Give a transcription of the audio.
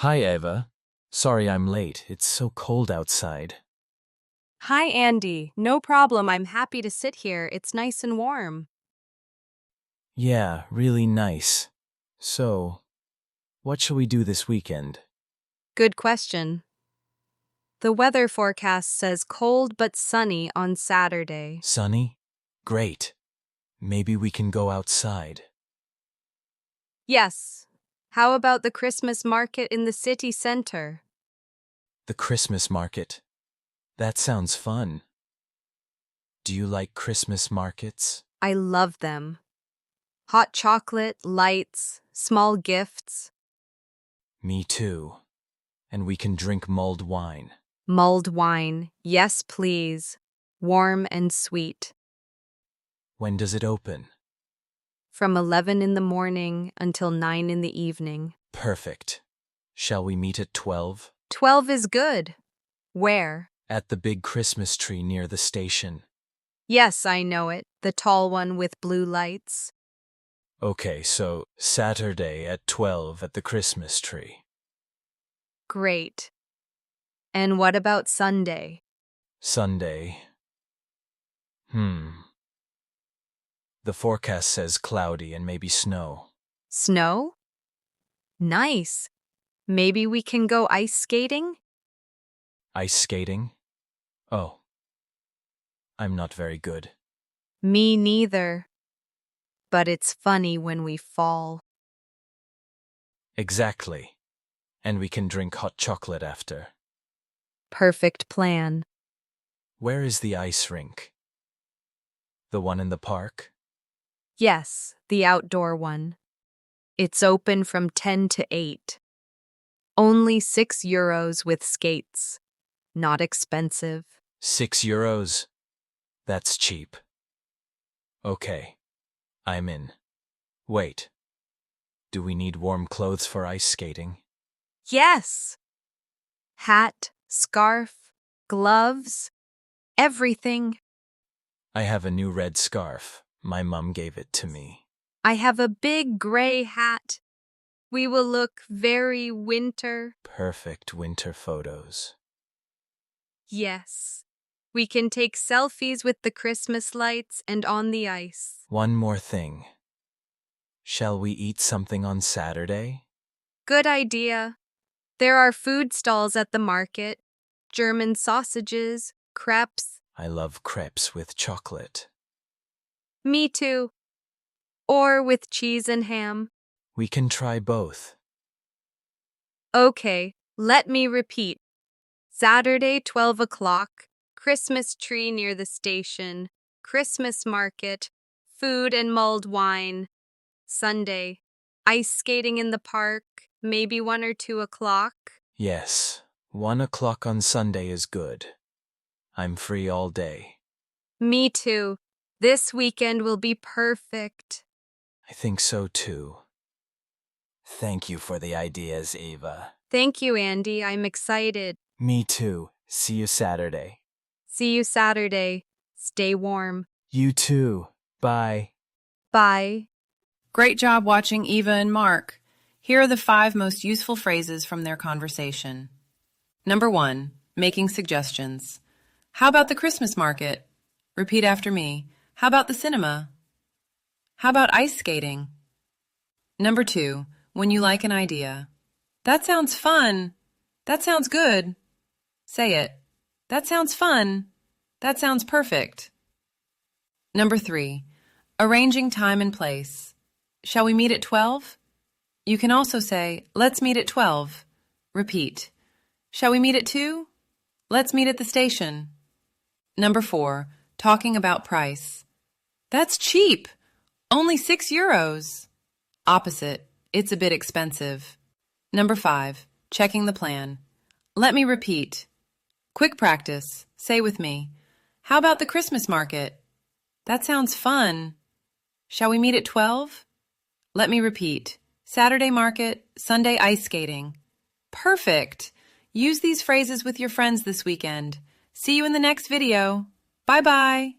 Hi, Eva. Sorry I'm late. It's so cold outside. Hi, Andy. No problem. I'm happy to sit here. It's nice and warm. Yeah, really nice. So, what shall we do this weekend? Good question. The weather forecast says cold but sunny on Saturday. Sunny? Great. Maybe we can go outside. Yes. How about the Christmas market in the city center? The Christmas market. That sounds fun. Do you like Christmas markets? I love them. Hot chocolate, lights, small gifts. Me too. And we can drink mulled wine. Mulled wine. Yes, please. Warm and sweet. When does it open? From 11 in the morning until 9 in the evening. Perfect. Shall we meet at 12? 12 is good. Where? At the big Christmas tree near the station. Yes, I know it. The tall one with blue lights. Okay, so Saturday at 12 at the Christmas tree. Great. And what about Sunday? Sunday. The forecast says cloudy and maybe snow. Snow? Nice. Maybe we can go ice skating? Ice skating? Oh, I'm not very good. Me neither. But it's funny when we fall. Exactly. And we can drink hot chocolate after. Perfect plan. Where is the ice rink? The one in the park? Yes, the outdoor one. It's open from 10 to 8. Only €6 with skates. Not expensive. €6? That's cheap. Okay, I'm in. Wait. Do we need warm clothes for ice skating? Yes! Hat, scarf, gloves, everything. I have a new red scarf. My mum gave it to me. I have a big gray hat. We will look very winter. Perfect winter photos. Yes. We can take selfies with the Christmas lights and on the ice. One more thing. Shall we eat something on Saturday? Good idea. There are food stalls at the market. German sausages, crepes. I love crepes with chocolate. Me too. Or with cheese and ham. We can try both. Okay, let me repeat. Saturday, 12 o'clock, Christmas tree near the station, Christmas market, food and mulled wine. Sunday, ice skating in the park, maybe 1 or 2 o'clock. Yes, 1 o'clock on Sunday is good. I'm free all day. Me too. This weekend will be perfect. I think so too. Thank you for the ideas, Eva. Thank you, Andy. I'm excited. Me too. See you Saturday. See you Saturday. Stay warm. You too. Bye. Bye. Great job watching Eva and Mark. Here are the 5 most useful phrases from their conversation. Number 1, making suggestions. How about the Christmas market? Repeat after me. How about the cinema? How about ice skating? Number 2, when you like an idea. That sounds fun. That sounds good. Say it. That sounds fun. That sounds perfect. Number 3, arranging time and place. Shall we meet at 12? You can also say, let's meet at 12. Repeat. Shall we meet at 2? Let's meet at the station. Number 4, talking about price. That's cheap. Only €6. Opposite. It's a bit expensive. Number 5, checking the plan. Let me repeat. Quick practice. Say with me. How about the Christmas market? That sounds fun. Shall we meet at 12? Let me repeat. Saturday market, Sunday ice skating. Perfect! Use these phrases with your friends this weekend. See you in the next video. Bye-bye!